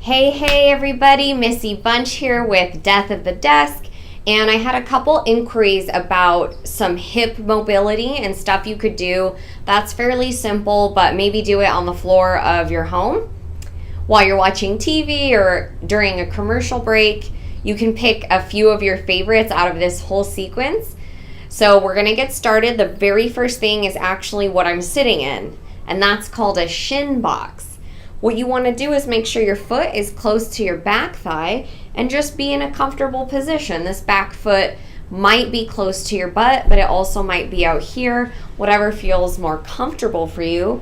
Hey everybody, Missy Bunch here with Death of the Desk, and I had a couple inquiries about some hip mobility and stuff you could do that's fairly simple, but maybe do it on the floor of your home while you're watching TV or during a commercial break. You can pick a few of your favorites out of this whole sequence. So we're going to get started. The very first thing is actually what I'm sitting in, and that's called a shin box. What you want to do is make sure your foot is close to your back thigh and just be in a comfortable position. This back foot might be close to your butt, but it also might be out here. Whatever feels more comfortable for you,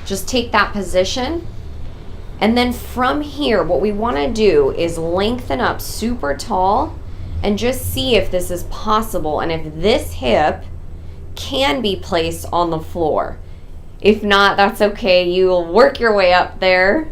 just take that position. And then from here, what we want to do is lengthen up super tall and just see if this is possible and if this hip can be placed on the floor. If not, that's okay. You'll work your way up there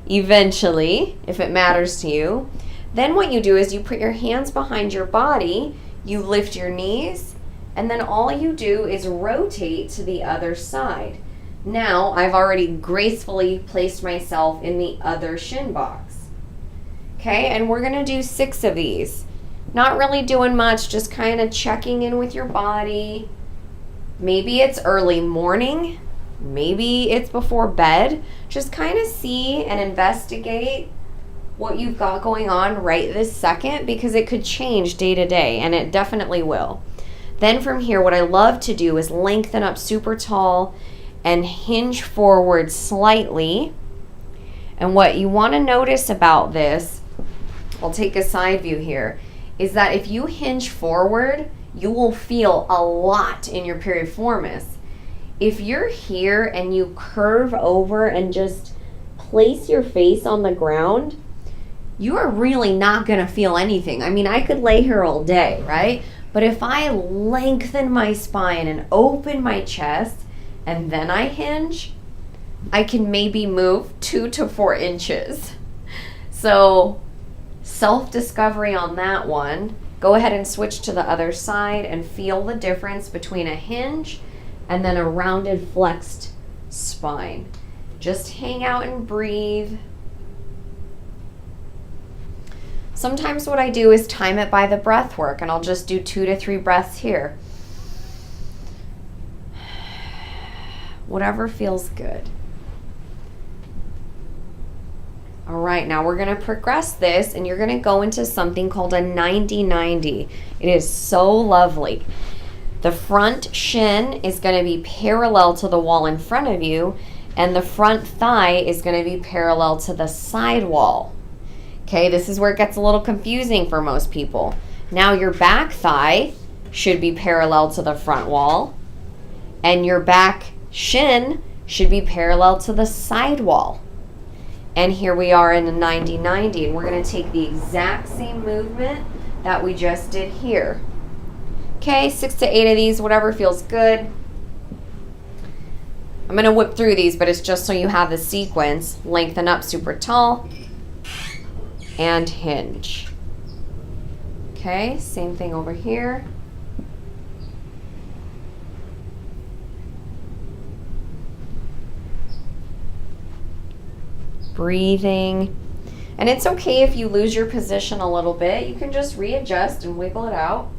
eventually, if it matters to you. Then what you do is you put your hands behind your body, you lift your knees, and then all you do is rotate to the other side. Now, I've already gracefully placed myself in the other shin box. Okay, and we're gonna do 6 of these. Not really doing much, just kind of checking in with your body. Maybe it's early morning, maybe it's before bed. Just kind of see and investigate what you've got going on right this second, because it could change day to day, and it definitely will. Then from here, what I love to do is lengthen up super tall and hinge forward slightly. And what you want to notice about this, I'll take a side view here, is that if you hinge forward, you will feel a lot in your piriformis. If you're here and you curve over and just place your face on the ground, you are really not going to feel anything. I mean, I could lay here all day, right? But if I lengthen my spine and open my chest and then I hinge, I can maybe move 2 to 4 inches. So self-discovery on that one. Go ahead and switch to the other side and feel the difference between a hinge and then a rounded flexed spine. Just hang out and breathe. Sometimes what I do is time it by the breath work, and I'll just do 2 to 3 breaths here. Whatever feels good. All right, now we're going to progress this, and you're going to go into something called a 90-90. It is so lovely. The front shin is going to be parallel to the wall in front of you, and the front thigh is going to be parallel to the side wall. Okay, this is where it gets a little confusing for most people. Now your back thigh should be parallel to the front wall, and your back shin should be parallel to the side wall. And here we are in a 90-90, and we're going to take the exact same movement that we just did here. Okay, 6 to 8 of these, whatever feels good. I'm going to whip through these, but it's just so you have the sequence. Lengthen up super tall and hinge. Okay, same thing over here. Breathing. And it's okay if you lose your position a little bit. You can just readjust and wiggle it out.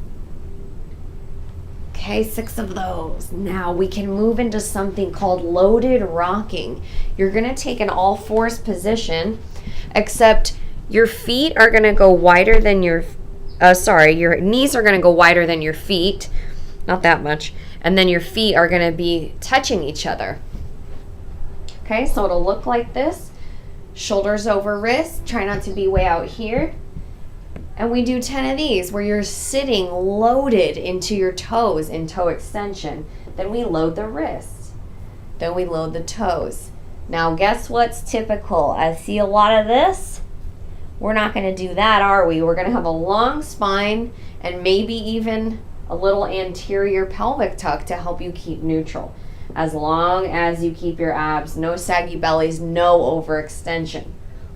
Okay, 6 of those. Now we can move into something called loaded rocking. You're going to take an all-fours position, except your feet are going to go wider than your knees are going to go wider than your feet. Not that much. And then your feet are going to be touching each other. Okay, so it'll look like this. Shoulders over wrists, try not to be way out here. And we do 10 of these where you're sitting loaded into your toes in toe extension. Then we load the wrists. Then we load the toes. Now guess what's typical? I see a lot of this. We're not going to do that, are we? We're going to have a long spine and maybe even a little anterior pelvic tuck to help you keep neutral. As long as you keep your abs, no saggy bellies, no overextension,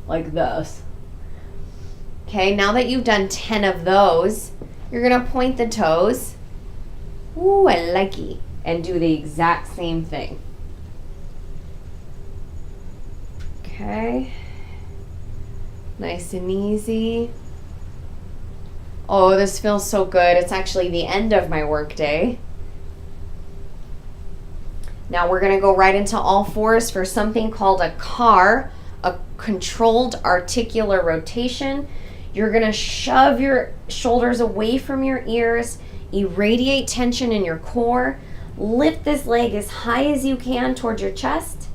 like this. Okay, now that you've done 10 of those, you're going to point the toes. Ooh, I like it. And do the exact same thing. Okay. Nice and easy. Oh, this feels so good. It's actually the end of my work day. Now we're going to go right into all fours for something called a CAR, a controlled articular rotation. You're going to shove your shoulders away from your ears, irradiate tension in your core, lift this leg as high as you can towards your chest,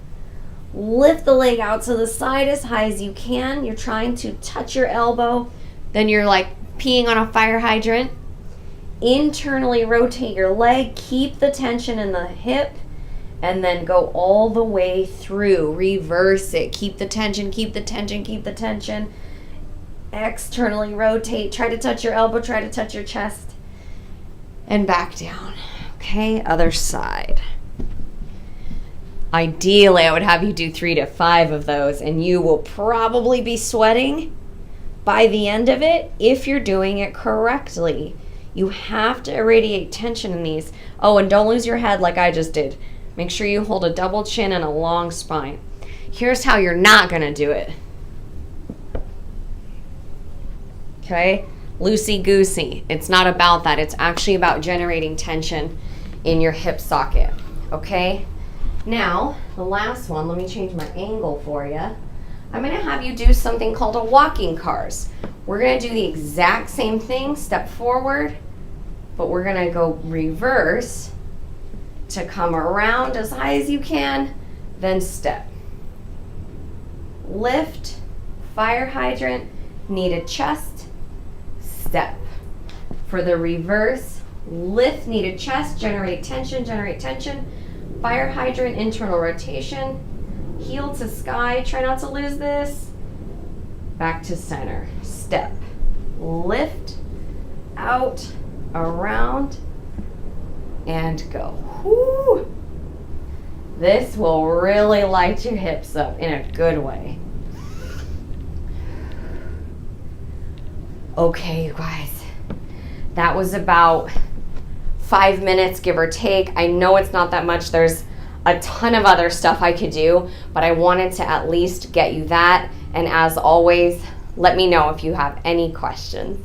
lift the leg out to the side as high as you can. You're trying to touch your elbow, then you're like peeing on a fire hydrant. Internally rotate your leg, keep the tension in the hip, and then go all the way through. Reverse it. Keep the tension, keep the tension, keep the tension. Externally rotate. Try to touch your elbow, try to touch your chest. And back down. Okay, other side. Ideally, I would have you do 3 to 5 of those, and you will probably be sweating by the end of it if you're doing it correctly. You have to irradiate tension in these. Oh, and don't lose your head like I just did. Make sure you hold a double chin and a long spine. Here's how you're not going to do it. Okay? Loosey-goosey. It's not about that. It's actually about generating tension in your hip socket. Okay? Now, the last one, let me change my angle for you. I'm going to have you do something called a walking CARS. We're going to do the exact same thing, step forward, but we're going to go reverse to come around as high as you can, then step. Lift, fire hydrant, kneaded chest, step. For the reverse, lift, kneaded chest, generate tension, fire hydrant, internal rotation, heel to sky, try not to lose this, back to center, step, lift, out, around, and go. Whoo! This will really light your hips up in a good way. Okay, you guys, that was about 5 minutes, give or take. I know it's not that much. There's a ton of other stuff I could do, but I wanted to at least get you that. And as always, let me know if you have any questions.